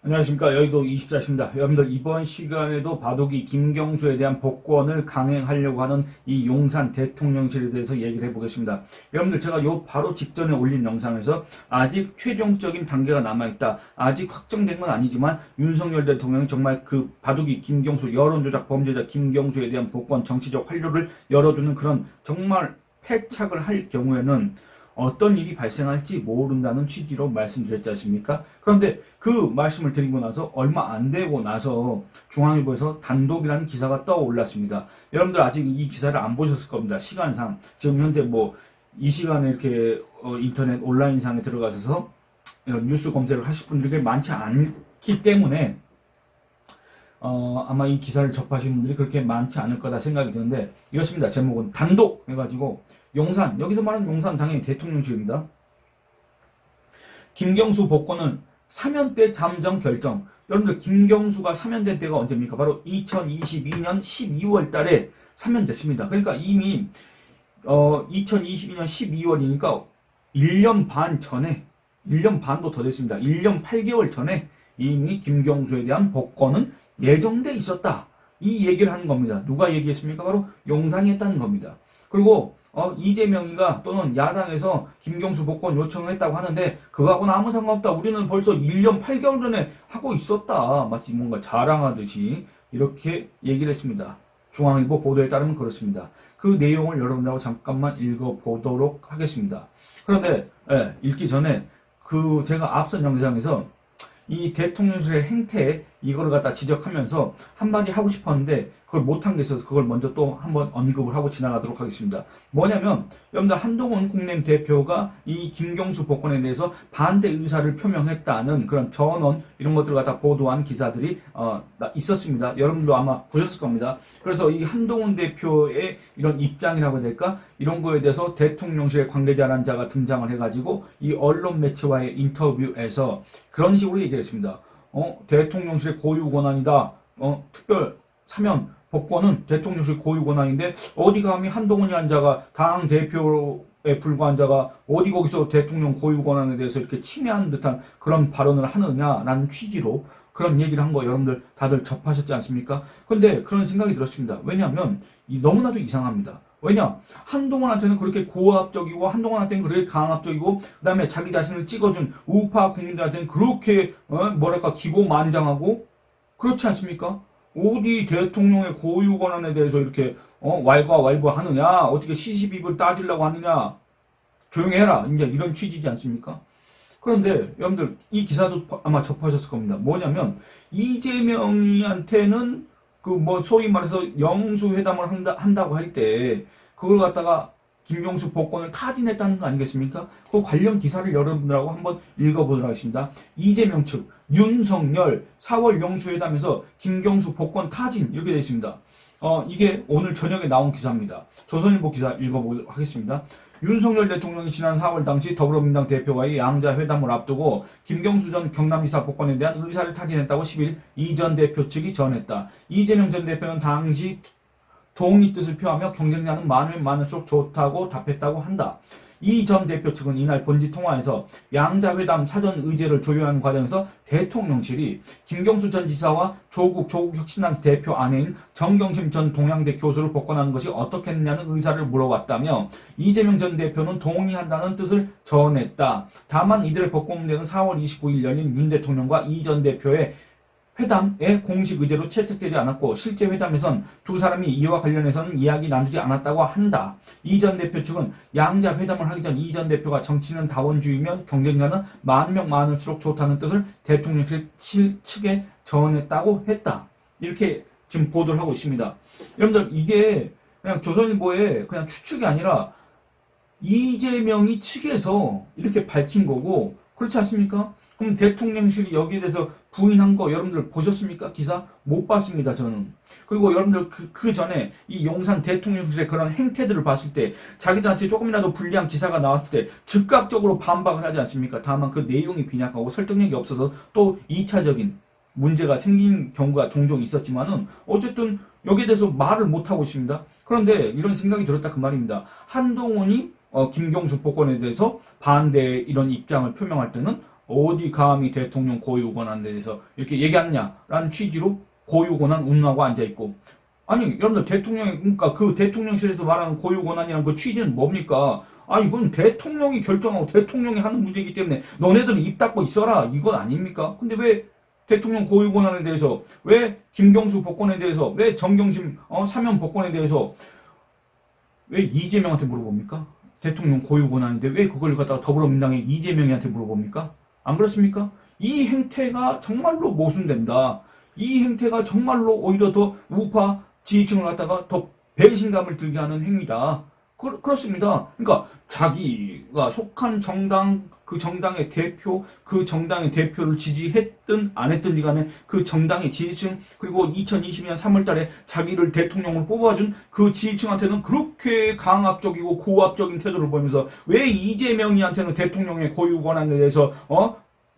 안녕하십니까. 여의도 24시입니다. 여러분들 이번 시간에도 바둑이 김경수에 대한 복권을 강행하려고 하는 이 용산 대통령실에 대해서 얘기를 해보겠습니다. 여러분들 제가 요 바로 직전에 올린 영상에서 아직 최종적인 단계가 남아있다. 아직 확정된 건 아니지만 윤석열 대통령이 정말 그 바둑이 김경수 여론조작 범죄자 김경수에 대한 복권 정치적 활로를 열어주는 그런 정말 패착을 할 경우에는 어떤 일이 발생할지 모른다는 취지로 말씀드렸지 않습니까? 그런데 그 말씀을 드리고 나서 얼마 안 되고 나서 중앙일보에서 단독이라는 기사가 떠올랐습니다. 여러분들 아직 이 기사를 안 보셨을 겁니다. 시간상. 지금 현재 이 시간에 이렇게 인터넷 온라인상에 들어가셔서 이런 뉴스 검색을 하실 분들이 많지 않기 때문에 아마 이 기사를 접하시는 분들이 그렇게 많지 않을 거다 생각이 드는데 이렇습니다. 제목은 단독 해가지고 용산, 여기서 말하는 용산 당연히 대통령실입니다. 김경수 복권은 사면대 잠정 결정. 여러분들 김경수가 사면된 때가 언제입니까? 바로 2022년 12월 달에 사면됐습니다. 그러니까 이미 2022년 12월이니까 1년 반 전에, 1년 반도 더 됐습니다. 1년 8개월 전에 이미 김경수에 대한 복권은 예정돼 있었다. 이 얘기를 하는 겁니다. 누가 얘기했습니까? 바로 용산이 했다는 겁니다. 그리고 이재명이가 또는 야당에서 김경수 복권 요청을 했다고 하는데 그거하고는 아무 상관없다. 우리는 벌써 1년 8개월 전에 하고 있었다. 마치 뭔가 자랑하듯이 이렇게 얘기를 했습니다. 중앙일보 보도에 따르면 그렇습니다. 그 내용을 여러분들하고 잠깐만 읽어보도록 하겠습니다. 그런데 읽기 전에 제가 앞선 영상에서 이 대통령실의 행태 이거를 갖다 지적하면서 한마디 하고 싶었는데 그걸 못한 게 있어서 그걸 먼저 또 한번 언급을 하고 지나가도록 하겠습니다. 뭐냐면 여러분들 한동훈 국민의힘 대표가 이 김경수 복권에 대해서 반대 의사를 표명했다는 그런 전원 이런 것들을 갖다 보도한 기사들이 있었습니다. 여러분도 아마 보셨을 겁니다. 그래서 이 한동훈 대표의 이런 입장이라고 해야 될까? 이런 거에 대해서 대통령실의 관계자라는 자가 등장을 해가지고 이 언론 매체와의 인터뷰에서 그런 식으로 얘기를 했습니다. 대통령실의 고유 권한이다. 특별 사면 복권은 대통령실 고유 권한인데 어디 감히 한동훈이라는 자가 당 대표에 불과한 자가 어디 거기서 대통령 고유 권한에 대해서 이렇게 침해하는 듯한 그런 발언을 하느냐라는 취지로 그런 얘기를 한 거 여러분들 다들 접하셨지 않습니까? 근데 그런 생각이 들었습니다. 왜냐하면 너무나도 이상합니다. 왜냐? 한동훈한테는 그렇게 고압적이고 한동훈한테는 그렇게 강압적이고 그 다음에 자기 자신을 찍어준 우파 국민들한테는 그렇게 기고만장하고 그렇지 않습니까? 어디 대통령의 고유 권한에 대해서 이렇게 왈가왈부하느냐? 어떻게 시시비비를 따지려고 하느냐? 조용히 해라. 이제 이런 취지지 않습니까? 그런데 여러분들 이 기사도 아마 접하셨을 겁니다. 뭐냐면 이재명이한테는 소위 말해서 영수회담을 한다고 할 때 그걸 갖다가 김경수 복권을 타진했다는 거 아니겠습니까? 그 관련 기사를 여러분들하고 한번 읽어보도록 하겠습니다. 이재명 측 윤석열 4월 영수회담에서 김경수 복권 타진 이렇게 되어 있습니다. 이게 오늘 저녁에 나온 기사입니다. 조선일보 기사 읽어보도록 하겠습니다. 윤석열 대통령이 지난 4월 당시 더불어민주당 대표와의 양자 회담을 앞두고 김경수 전 경남지사 복권에 대한 의사를 타진했다고 10일 이 전 대표 측이 전했다. 이재명 전 대표는 당시 동의 뜻을 표하며 경쟁자는 많으면 많을수록 좋다고 답했다고 한다. 이 전 대표 측은 이날 본지 통화에서 양자회담 사전 의제를 조율하는 과정에서 대통령실이 김경수 전 지사와 조국혁신당 대표 아내인 정경심 전 동양대 교수를 복권하는 것이 어떻겠느냐는 의사를 물어봤다며 이재명 전 대표는 동의한다는 뜻을 전했다. 다만 이들의 복권 문제는 4월 29일 열린 윤 대통령과 이 전 대표의 회담에 공식 의제로 채택되지 않았고 실제 회담에선 두 사람이 이와 관련해서는 이야기 나누지 않았다고 한다. 이 전 대표 측은 양자 회담을 하기 전 이 전 대표가 정치는 다원주의며 경쟁자는 많으면 많을수록 좋다는 뜻을 대통령실 측에 전했다고 했다. 이렇게 지금 보도를 하고 있습니다. 여러분들 이게 그냥 조선일보의 그냥 추측이 아니라 이재명이 측에서 이렇게 밝힌 거고 그렇지 않습니까? 그럼 대통령실이 여기에 대해서 부인한 거 여러분들 보셨습니까? 기사? 못 봤습니다, 저는. 그리고 여러분들 그 전에 이 용산 대통령실의 그런 행태들을 봤을 때 자기들한테 조금이라도 불리한 기사가 나왔을 때 즉각적으로 반박을 하지 않습니까? 다만 그 내용이 빈약하고 설득력이 없어서 또 2차적인 문제가 생긴 경우가 종종 있었지만은 어쨌든 여기에 대해서 말을 못하고 있습니다. 그런데 이런 생각이 들었다 그 말입니다. 한동훈이 김경수 복권에 대해서 반대 이런 입장을 표명할 때는 어디 감히 대통령 고유 권한에 대해서 이렇게 얘기하느냐라는 취지로 고유 권한 운운하고 앉아있고, 아니 여러분들 대통령이, 그러니까 그 대통령실에서 말하는 고유 권한이란 그 취지는 뭡니까? 아, 이건 대통령이 결정하고 대통령이 하는 문제이기 때문에 너네들은 입 닫고 있어라, 이건 아닙니까? 근데 왜 대통령 고유 권한에 대해서, 왜 김경수 복권에 대해서, 왜 정경심 사면 복권에 대해서 왜 이재명한테 물어봅니까? 대통령 고유 권한인데 왜 그걸 갖다가 더불어민주당의 이재명한테 물어봅니까? 안 그렇습니까? 이 행태가 정말로 모순된다. 이 행태가 정말로 오히려 더 우파 지지층을 갖다가 더 배신감을 들게 하는 행위다. 그렇습니다. 그러니까 자기가 속한 정당, 그 정당의 대표, 그 정당의 대표를 지지했든 안 했든지 간에 그 정당의 지지층, 그리고 2022년 3월 달에 자기를 대통령으로 뽑아준 그 지지층한테는 그렇게 강압적이고 고압적인 태도를 보이면서 왜 이재명이한테는 대통령의 고유 권한에 대해서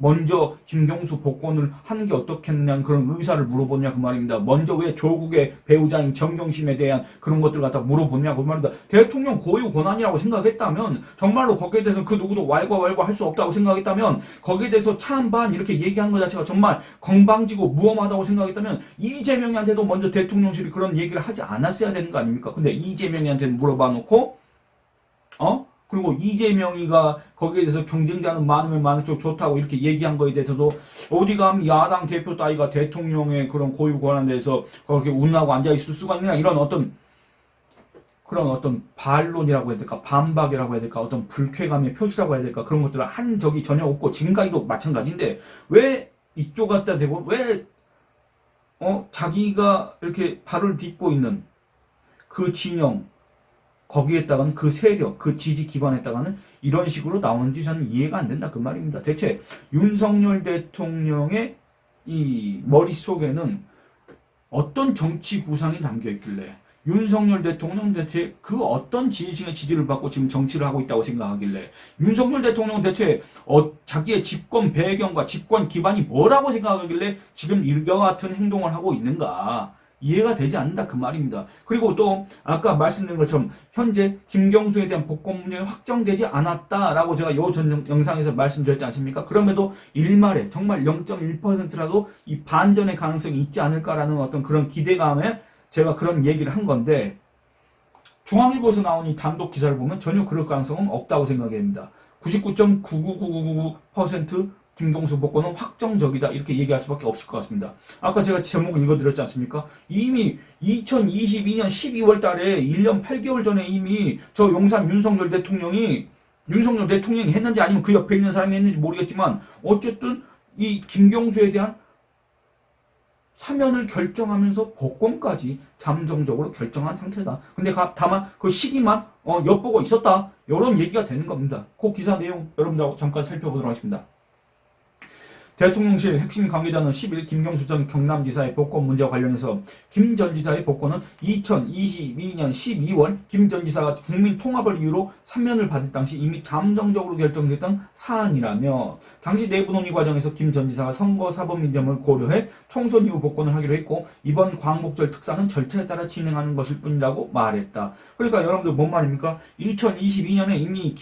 먼저 김경수 복권을 하는 게 어떻겠냐는 그런 의사를 물어보냐 그 말입니다. 먼저 왜 조국의 배우자인 정경심에 대한 그런 것들 갖다 물어보냐고 그 말입니다. 대통령 고유 권한이라고 생각했다면, 정말로 거기에 대해서 그 누구도 왈가왈부 할 수 없다고 생각했다면, 거기에 대해서 차안반 이렇게 얘기한 것 자체가 정말 건방지고 무엄하다고 생각했다면 이재명이한테도 먼저 대통령실이 그런 얘기를 하지 않았어야 되는 거 아닙니까? 근데 이재명이한테 물어봐 놓고 그리고 이재명이가 거기에 대해서 경쟁자는 많으면 많을수록 좋다고 이렇게 얘기한 거에 대해서도 어디 가면 야당 대표 따위가 대통령의 그런 고유 권한에 대해서 그렇게 운하고 앉아있을 수가 있느냐, 이런 그런 어떤 반론이라고 해야 될까, 반박이라고 해야 될까, 어떤 불쾌감의 표시라고 해야 될까, 그런 것들을 한 적이 전혀 없고, 지금까지도 마찬가지인데 왜 이쪽 갖다 대고 왜 자기가 이렇게 발을 딛고 있는 그 진영, 거기에다가는 그 세력, 그 지지 기반에다가는 이런 식으로 나오는지 저는 이해가 안 된다 그 말입니다. 대체 윤석열 대통령의 이 머릿속에는 어떤 정치 구상이 담겨 있길래, 윤석열 대통령 대체 그 어떤 지지층의 지지를 받고 지금 정치를 하고 있다고 생각하길래, 윤석열 대통령은 대체 자기의 집권 배경과 집권 기반이 뭐라고 생각하길래 지금 이와 같은 행동을 하고 있는가, 이해가 되지 않는다 그 말입니다. 그리고 또 아까 말씀드린 것처럼 현재 김경수에 대한 복권 문제는 확정되지 않았다라고 제가 요 전 영상에서 말씀드렸지 않습니까? 그럼에도 일말에 정말 0.1%라도 이 반전의 가능성이 있지 않을까라는 어떤 그런 기대감에 제가 그런 얘기를 한 건데, 중앙일보에서 나온 이 단독 기사를 보면 전혀 그럴 가능성은 없다고 생각이 됩니다. 99.99999% 김경수 복권은 확정적이다, 이렇게 얘기할 수밖에 없을 것 같습니다. 아까 제가 제목을 읽어드렸지 않습니까? 이미 2022년 12월 달에 1년 8개월 전에 이미 저 용산 윤석열 대통령이 했는지 아니면 그 옆에 있는 사람이 했는지 모르겠지만 어쨌든 이 김경수에 대한 사면을 결정하면서 복권까지 잠정적으로 결정한 상태다. 근데 다만 그 시기만 엿보고 있었다, 이런 얘기가 되는 겁니다. 그 기사 내용 여러분들하고 잠깐 살펴보도록 하겠습니다. 대통령실 핵심 관계자는 10일 김경수 전 경남지사의 복권 문제와 관련해서 김 전 지사의 복권은 2022년 12월 김 전 지사가 국민 통합을 이유로 사면을 받을 당시 이미 잠정적으로 결정됐던 사안이라며, 당시 내부 논의 과정에서 김 전 지사가 선거사법민점을 고려해 총선 이후 복권을 하기로 했고 이번 광복절 특사는 절차에 따라 진행하는 것일 뿐이라고 말했다. 그러니까 여러분들 뭔 말입니까? 2022년에 이미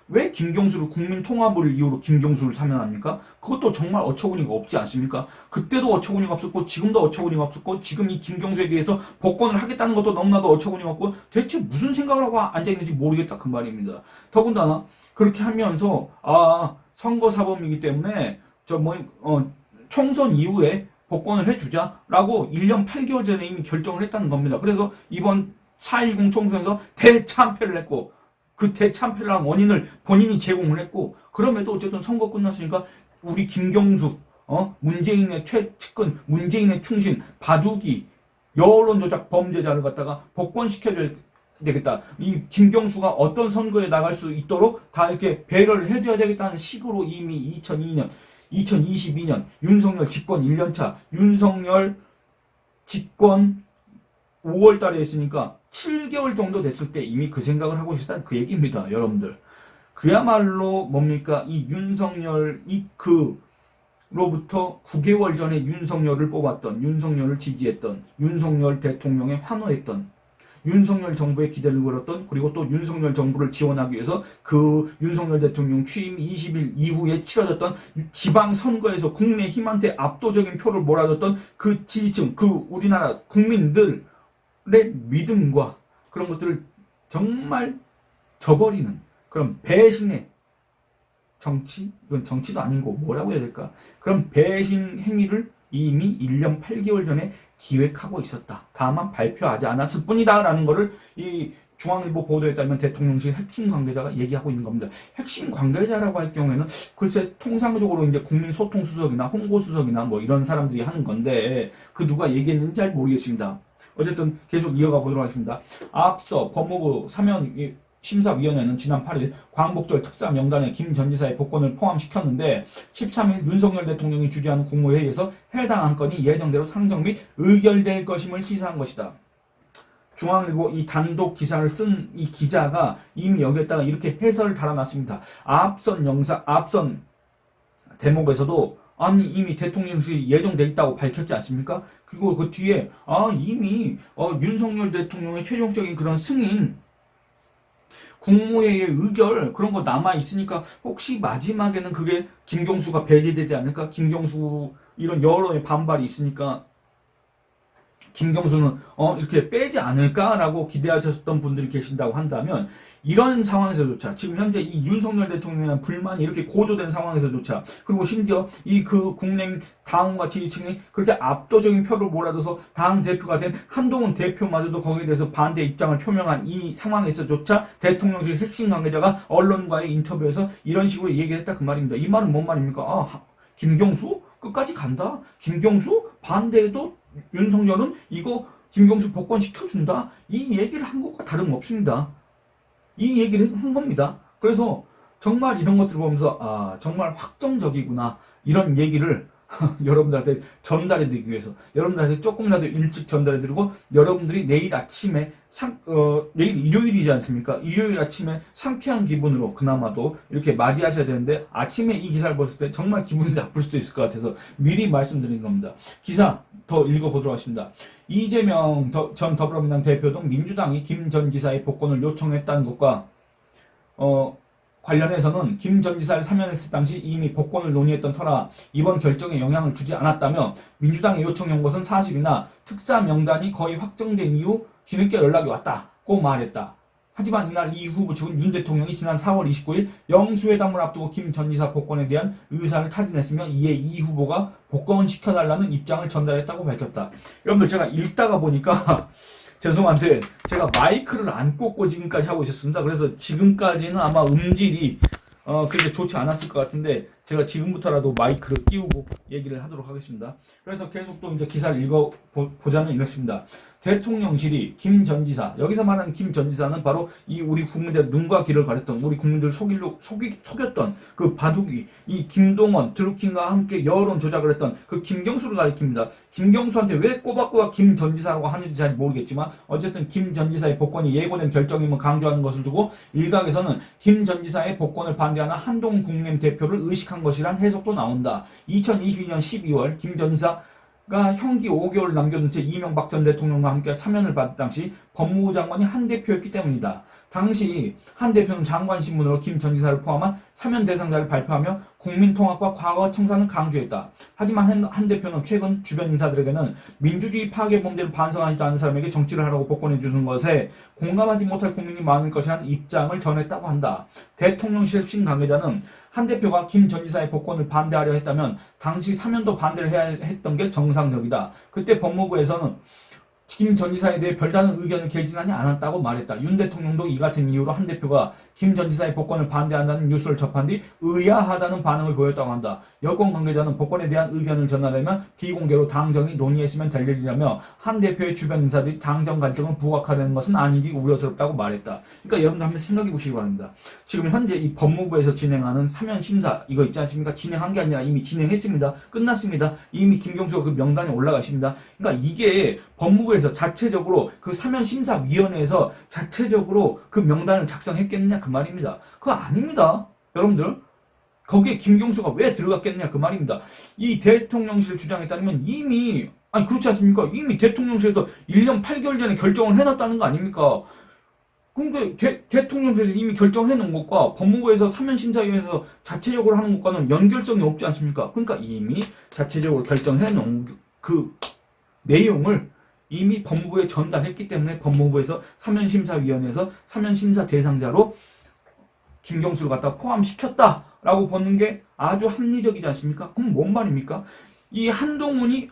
왜 김경수를 국민 통합을 이유로 김경수를 사면합니까? 그것도 정말 어처구니가 없지 않습니까? 그때도 어처구니가 없었고 지금도 어처구니가 없었고, 지금 이 김경수에 대해서 복권을 하겠다는 것도 너무나도 어처구니가 없고, 대체 무슨 생각을 하고 앉아있는지 모르겠다 그 말입니다. 더군다나 그렇게 하면서 선거사범이기 때문에 총선 이후에 복권을 해주자라고 1년 8개월 전에 이미 결정을 했다는 겁니다. 그래서 이번 4.10 총선에서 대참패를 했고, 그 대참패를 한 원인을 본인이 제공을 했고, 그럼에도 어쨌든 선거 끝났으니까 우리 김경수, 문재인의 최측근, 문재인의 충신, 바둑이, 여론조작 범죄자를 갖다가 복권시켜줘야 되겠다. 이 김경수가 어떤 선거에 나갈 수 있도록 다 이렇게 배려를 해줘야 되겠다는 식으로 이미 2022년 윤석열 집권 1년차, 윤석열 집권 5월 달에 했으니까 7개월 정도 됐을 때 이미 그 생각을 하고 있었다는 그 얘기입니다. 여러분들. 그야말로 뭡니까? 이 윤석열, 로부터 9개월 전에 윤석열을 뽑았던, 윤석열을 지지했던, 윤석열 대통령에 환호했던, 윤석열 정부의 기대를 걸었던, 그리고 또 윤석열 정부를 지원하기 위해서 그 윤석열 대통령 취임 20일 이후에 치러졌던 지방선거에서 국민의힘한테 압도적인 표를 몰아줬던 그 지지층, 그 우리나라 국민들의 믿음과 그런 것들을 정말 저버리는 그런 배신의 정치? 이건 정치도 아니고 뭐라고 해야 될까? 그런 배신 행위를 이미 1년 8개월 전에 기획하고 있었다. 다만 발표하지 않았을 뿐이다. 라는 거를 이 중앙일보 보도에 따르면 대통령실 핵심 관계자가 얘기하고 있는 겁니다. 핵심 관계자라고 할 경우에는 글쎄 통상적으로 이제 국민소통수석이나 홍보수석이나 뭐 이런 사람들이 하는 건데 그 누가 얘기했는지 잘 모르겠습니다. 어쨌든 계속 이어가 보도록 하겠습니다. 앞서 법무부 사면 심사위원회는 지난 8일 광복절 특사 명단에 김 전 지사의 복권을 포함시켰는데 13일 윤석열 대통령이 주재하는 국무회의에서 해당 안건이 예정대로 상정 및 의결될 것임을 시사한 것이다. 중앙일보 이 단독 기사를 쓴 이 기자가 이미 여기에다가 이렇게 해설을 달아놨습니다. 앞선 대목에서도 아니 이미 대통령실이 예정돼 있다고 밝혔지 않습니까? 그리고 그 뒤에 이미 윤석열 대통령의 최종적인 그런 승인 국무회의의 의결 그런 거 남아 있으니까 혹시 마지막에는 그게 김경수가 배제되지 않을까? 김경수 이런 여론의 반발이 있으니까 김경수는 이렇게 빼지 않을까라고 기대하셨던 분들이 계신다고 한다면 이런 상황에서조차 지금 현재 이 윤석열 대통령에 대한 불만이 이렇게 고조된 상황에서조차 그리고 심지어 이 그 국내 당원과 지지층이 그렇게 압도적인 표를 몰아줘서 당 대표가 된 한동훈 대표마저도 거기에 대해서 반대 입장을 표명한 이 상황에서조차 대통령실 핵심 관계자가 언론과의 인터뷰에서 이런 식으로 얘기했다 그 말입니다. 이 말은 뭔 말입니까? 김경수 끝까지 간다. 김경수 반대해도 윤석열은 이거 김경수 복권 시켜준다. 이 얘기를 한 것과 다름없습니다. 이 얘기를 한 겁니다. 그래서 정말 이런 것들을 보면서 정말 확정적이구나 이런 얘기를 여러분들한테 전달해드리기 위해서 여러분들한테 조금이라도 일찍 전달해드리고 여러분들이 내일 아침에 내일 일요일이지 않습니까? 일요일 아침에 상쾌한 기분으로 그나마도 이렇게 맞이하셔야 되는데 아침에 이 기사를 봤을 때 정말 기분이 나쁠 수도 있을 것 같아서 미리 말씀드린 겁니다. 기사 더 읽어보도록 하겠습니다. 이재명 전 더불어민주당 대표 등 민주당이 김 전 지사의 복권을 요청했다는 것과 관련해서는 김 전 지사를 사면했을 당시 이미 복권을 논의했던 터라 이번 결정에 영향을 주지 않았다며 민주당이 요청한 것은 사실이나 특사 명단이 거의 확정된 이후 뒤늦게 연락이 왔다고 말했다. 하지만 이날 이 후보 측은 윤 대통령이 지난 4월 29일 영수회담을 앞두고 김 전 지사 복권에 대한 의사를 타진했으며 이에 이 후보가 복권 시켜달라는 입장을 전달했다고 밝혔다. 여러분들 제가 읽다가 보니까 죄송한데 제가 마이크를 안 꽂고 지금까지 하고 있었습니다. 그래서 지금까지는 아마 음질이 그렇게 좋지 않았을 것 같은데 제가 지금부터라도 마이크를 끼우고 얘기를 하도록 하겠습니다. 그래서 계속 또 이제 기사를 읽어보자면 이렇습니다. 대통령실이 김 전 지사, 여기서 말하는 김 전 지사는 바로 이 우리 국민들 눈과 귀를 가렸던 우리 국민들 속였던 그 바둑이 이 김동원, 드루킹과 함께 여론 조작을 했던 그 김경수를 가리킵니다. 김경수한테 왜 꼬박꼬박 김 전 지사라고 하는지 잘 모르겠지만 어쨌든 김 전 지사의 복권이 예고된 결정임을 강조하는 것을 두고 일각에서는 김 전 지사의 복권을 반대하는 한동훈 국민의힘 대표를 의식한 것이란 해석도 나온다. 2022년 12월 김 전 지사 가 형기 5개월 남겨둔 채 이명박 전 대통령과 함께 사면을 받은 당시 법무부 장관이 한 대표였기 때문이다. 당시 한 대표는 장관 신문으로 김 전 지사를 포함한 사면 대상자를 발표하며 국민통합과 과거 청산을 강조했다. 하지만 한 대표는 최근 주변 인사들에게는 민주주의 파괴 범죄를 반성하지 않은 사람에게 정치를 하라고 복권해 주는 것에 공감하지 못할 국민이 많을 것이라는 입장을 전했다고 한다. 대통령실 핵심 관계자는 한 대표가 김 전 지사의 복권을 반대하려 했다면 당시 사면도 반대를 해야 했던 게 정상적이다. 그때 법무부에서는 김 전 지사에 대해 별다른 의견을 개진하지 않았다고 말했다. 윤 대통령도 이 같은 이유로 한 대표가 김 전 지사의 복권을 반대한다는 뉴스를 접한 뒤 의아하다는 반응을 보였다고 한다. 여권 관계자는 복권에 대한 의견을 전하려면 비공개로 당정이 논의했으면 될 일이라며 한 대표의 주변 인사들이 당정 갈등을 부각하려는 것은 아닌지 우려스럽다고 말했다. 그러니까 여러분들 한번 생각해 보시기 바랍니다. 지금 현재 이 법무부에서 진행하는 사면 심사 이거 있지 않습니까? 진행한 게 아니라 이미 진행했습니다. 끝났습니다. 이미 김경수가 그 명단에 올라가십니다. 그러니까 이게 법무부에서 자체적으로 그 사면심사위원회에서 자체적으로 그 명단을 작성했겠느냐 그 말입니다. 그거 아닙니다. 여러분들 거기에 김경수가 왜 들어갔겠느냐 그 말입니다. 이 대통령실 주장에 따르면 이미 아니 그렇지 않습니까? 이미 대통령실에서 1년 8개월 전에 결정을 해놨다는 거 아닙니까? 그러니까 대통령실에서 이미 결정해 놓은 것과 법무부에서 사면심사위원회에서 자체적으로 하는 것과는 연결성이 없지 않습니까? 그러니까 이미 자체적으로 결정해 놓은 그 내용을 이미 법무부에 전달했기 때문에 법무부에서 사면심사위원회에서 사면심사 대상자로 김경수를 갖다 포함시켰다라고 보는 게 아주 합리적이지 않습니까? 그럼 뭔 말입니까? 이 한동훈이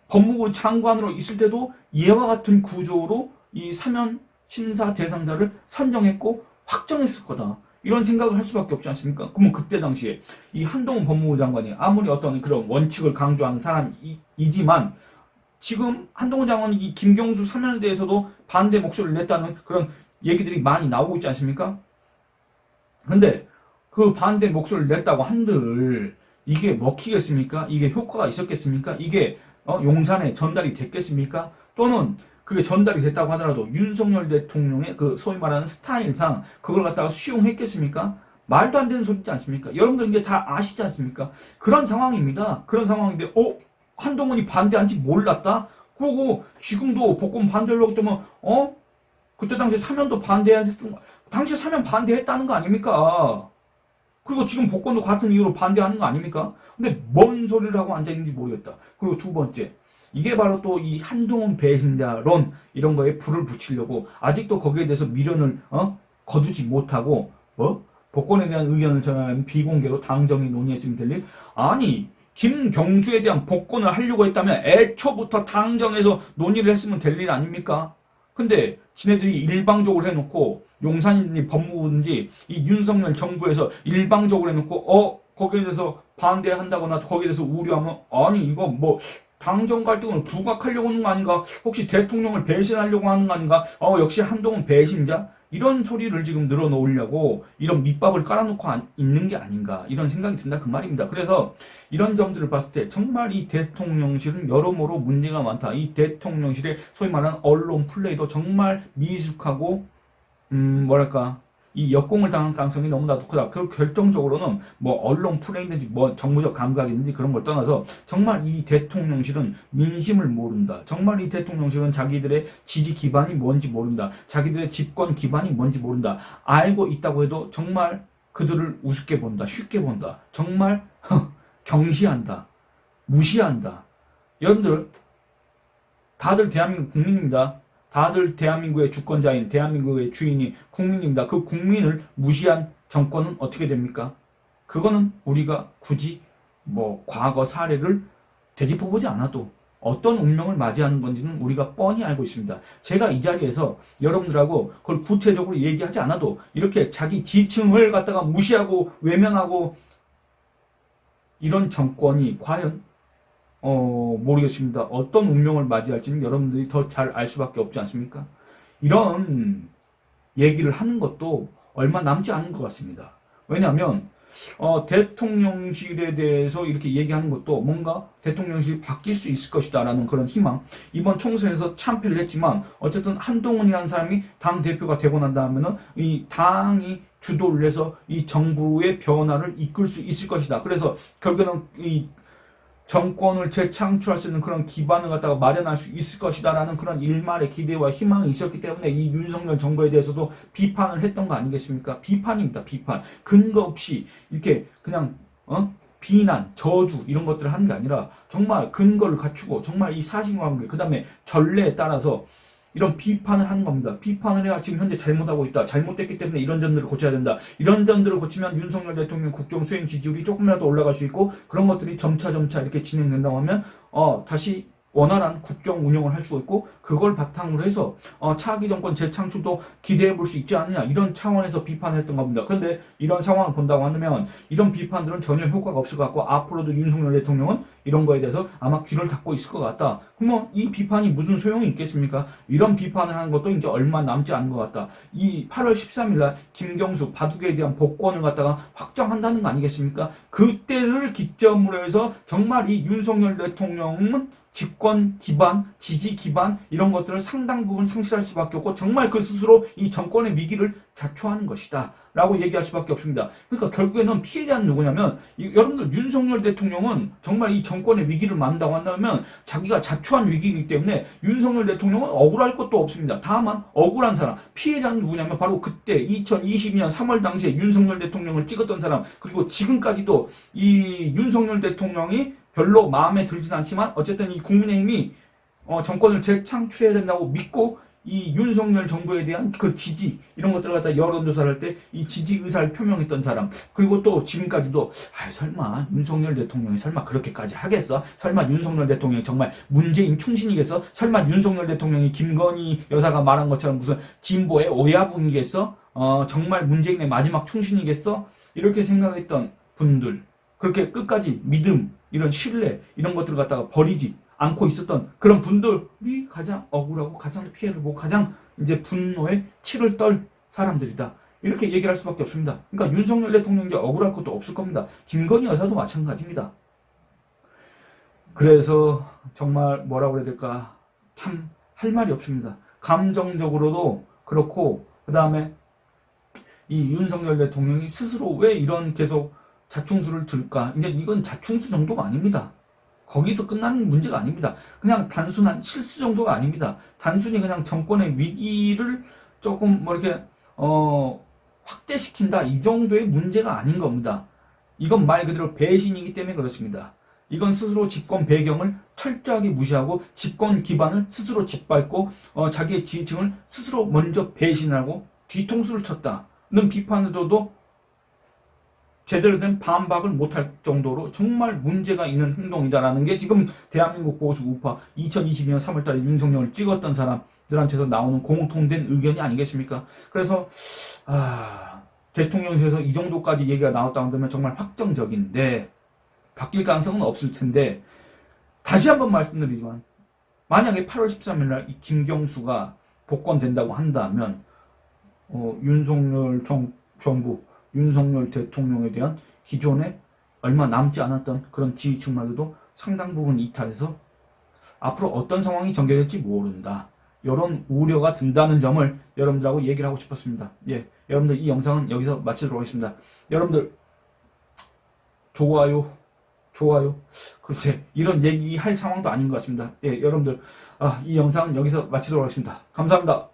법무부 장관으로 있을 때도 이와 같은 구조로 이 사면 심사 대상자를 선정했고 확정했을 거다. 이런 생각을 할 수밖에 없지 않습니까? 그러면 그때 당시에 이 한동훈 법무부 장관이 아무리 어떤 그런 원칙을 강조하는 사람이지만 지금 한동훈 장관이 이 김경수 사면에 대해서도 반대 목소리를 냈다는 그런 얘기들이 많이 나오고 있지 않습니까? 근데 그 반대 목소리를 냈다고 한들 이게 먹히겠습니까? 이게 효과가 있었겠습니까? 이게 용산에 전달이 됐겠습니까? 또는 그게 전달이 됐다고 하더라도 윤석열 대통령의 그 소위 말하는 스타일상 그걸 갖다가 수용했겠습니까? 말도 안 되는 소리지 않습니까? 여러분들 이제 다 아시지 않습니까? 그런 상황입니다. 그런 상황인데 한동훈이 반대한지 몰랐다? 그러고 지금도 복권 반대하려고 했더만 그때 당시에 사면도 반대했던 거, 당시에 사면 반대했다는 거 아닙니까? 그리고 지금 복권도 같은 이유로 반대하는 거 아닙니까? 근데 뭔 소리를 하고 앉아있는지 모르겠다. 그리고 두 번째, 이게 바로 또 이 한동훈 배신자론 이런 거에 불을 붙이려고 아직도 거기에 대해서 미련을 거두지 못하고 복권에 대한 의견을 전하는 비공개로 당정이 논의했으면 될 일? 아니 김경수에 대한 복권을 하려고 했다면 애초부터 당정에서 논의를 했으면 될 일 아닙니까? 근데 지네들이 일방적으로 해놓고 용산인지 법무부든지 이 윤석열 정부에서 일방적으로 해놓고 거기에 대해서 반대한다거나 거기에 대해서 우려하면 아니 이거 뭐 당정 갈등을 부각하려고 하는 거 아닌가? 혹시 대통령을 배신하려고 하는 거 아닌가? 역시 한동훈 배신자? 이런 소리를 지금 늘어놓으려고 이런 밑밥을 깔아놓고 있는 게 아닌가 이런 생각이 든다 그 말입니다. 그래서 이런 점들을 봤을 때 정말 이 대통령실은 여러모로 문제가 많다. 이 대통령실의 소위 말하는 언론 플레이도 정말 미숙하고 뭐랄까 이 역공을 당할 가능성이 너무나도 크다. 그리고 결정적으로는 뭐 언론 플레이인지 뭐 정무적 감각인지 그런 걸 떠나서 정말 이 대통령실은 민심을 모른다. 정말 이 대통령실은 자기들의 지지 기반이 뭔지 모른다. 자기들의 집권 기반이 뭔지 모른다. 알고 있다고 해도 정말 그들을 우습게 본다. 쉽게 본다. 정말 경시한다. 무시한다. 여러분들 다들 대한민국 국민입니다. 다들 대한민국의 주권자인 대한민국의 주인이 국민입니다. 그 국민을 무시한 정권은 어떻게 됩니까? 그거는 우리가 굳이 뭐 과거 사례를 되짚어보지 않아도 어떤 운명을 맞이하는 건지는 우리가 뻔히 알고 있습니다. 제가 이 자리에서 여러분들하고 그걸 구체적으로 얘기하지 않아도 이렇게 자기 지층을 갖다가 무시하고 외면하고 이런 정권이 과연 모르겠습니다. 어떤 운명을 맞이할지는 여러분들이 더 잘 알 수밖에 없지 않습니까? 이런 얘기를 하는 것도 얼마 남지 않은 것 같습니다. 왜냐하면 대통령실에 대해서 이렇게 얘기하는 것도 뭔가 대통령실이 바뀔 수 있을 것이다 라는 그런 희망. 이번 총선에서 참패를 했지만 어쨌든 한동훈이라는 사람이 당대표가 되고 난 다음에는 이 당이 주도를 해서 이 정부의 변화를 이끌 수 있을 것이다. 그래서 결국에는 이 정권을 재창출할 수 있는 그런 기반을 갖다가 마련할 수 있을 것이다라는 그런 일말의 기대와 희망이 있었기 때문에 이 윤석열 정부에 대해서도 비판을 했던 거 아니겠습니까? 비판입니다. 비판. 근거 없이 이렇게 그냥 비난, 저주 이런 것들을 하는 게 아니라 정말 근거를 갖추고 정말 이 사실관계 그 다음에 전례에 따라서 이런 비판을 하는 겁니다. 비판을 해야 지금 현재 잘못하고 있다. 잘못됐기 때문에 이런 점들을 고쳐야 된다. 이런 점들을 고치면 윤석열 대통령 국정 수행 지지율이 조금이라도 올라갈 수 있고 그런 것들이 점차 이렇게 진행된다고 하면 다시 원활한 국정 운영을 할 수가 있고 그걸 바탕으로 해서 차기 정권 재창출도 기대해 볼 수 있지 않느냐 이런 차원에서 비판을 했던 겁니다. 그런데 이런 상황을 본다고 하면 이런 비판들은 전혀 효과가 없을 것 같고 앞으로도 윤석열 대통령은 이런 거에 대해서 아마 귀를 닫고 있을 것 같다. 그러면 이 비판이 무슨 소용이 있겠습니까? 이런 비판을 하는 것도 이제 얼마 남지 않은 것 같다. 이 8월 13일 날 김경수 바둑에 대한 복권을 갖다가 확정한다는 거 아니겠습니까? 그때를 기점으로 해서 정말 이 윤석열 대통령은 집권 기반, 지지 기반 이런 것들을 상당 부분 상실할 수밖에 없고 정말 그 스스로 이 정권의 위기를 자초하는 것이다. 라고 얘기할 수밖에 없습니다. 그러니까 결국에는 피해자는 누구냐면 여러분들 윤석열 대통령은 정말 이 정권의 위기를 만다고 한다면 자기가 자초한 위기이기 때문에 윤석열 대통령은 억울할 것도 없습니다. 다만 억울한 사람 피해자는 누구냐면 바로 그때 2022년 3월 당시에 윤석열 대통령을 찍었던 사람 그리고 지금까지도 이 윤석열 대통령이 별로 마음에 들진 않지만 어쨌든 이 국민의힘이 정권을 재창출해야 된다고 믿고 이 윤석열 정부에 대한 그 지지 이런 것들을 갖다 여론조사를 할 때 이 지지 의사를 표명했던 사람 그리고 또 지금까지도 설마 윤석열 대통령이 설마 그렇게까지 하겠어? 설마 윤석열 대통령이 정말 문재인 충신이겠어? 설마 윤석열 대통령이 김건희 여사가 말한 것처럼 무슨 진보의 오야분이겠어? 정말 문재인의 마지막 충신이겠어? 이렇게 생각했던 분들 그렇게 끝까지 믿음 이런 신뢰 이런 것들을 갖다가 버리지 않고 있었던 그런 분들이 가장 억울하고 가장 피해를 보고 가장 이제 분노에 치를 떨 사람들이다. 이렇게 얘기를 할 수밖에 없습니다. 그러니까 윤석열 대통령이 억울할 것도 없을 겁니다. 김건희 여사도 마찬가지입니다. 그래서 정말 뭐라고 해야 될까 참 할 말이 없습니다. 감정적으로도 그렇고 그 다음에 이 윤석열 대통령이 스스로 왜 이런 계속 자충수를 들까? 이제 이건 자충수 정도가 아닙니다. 거기서 끝나는 문제가 아닙니다. 그냥 단순한 실수 정도가 아닙니다. 단순히 그냥 정권의 위기를 조금 뭐 이렇게 확대시킨다 이 정도의 문제가 아닌 겁니다. 이건 말 그대로 배신이기 때문에 그렇습니다. 이건 스스로 집권 배경을 철저하게 무시하고 집권 기반을 스스로 짓밟고 자기의 지지층을 스스로 먼저 배신하고 뒤통수를 쳤다는 비판을 줘도 제대로 된 반박을 못할 정도로 정말 문제가 있는 행동이다라는 게 지금 대한민국 보수 우파 2022년 3월달에 윤석열을 찍었던 사람들한테서 나오는 공통된 의견이 아니겠습니까? 그래서 대통령실에서 이 정도까지 얘기가 나왔다고 한다면 정말 확정적인데 바뀔 가능성은 없을 텐데 다시 한번 말씀드리지만 만약에 8월 13일날 이 김경수가 복권된다고 한다면 윤석열 정부 윤석열 대통령에 대한 기존에 얼마 남지 않았던 그런 지지층마저도 상당 부분 이탈해서 앞으로 어떤 상황이 전개될지 모른다. 이런 우려가 든다는 점을 여러분들하고 얘기를 하고 싶었습니다. 예, 여러분들 이 영상은 여기서 마치도록 하겠습니다. 여러분들 좋아요. 글쎄 이런 얘기할 상황도 아닌 것 같습니다. 예, 여러분들 이 영상은 여기서 마치도록 하겠습니다. 감사합니다.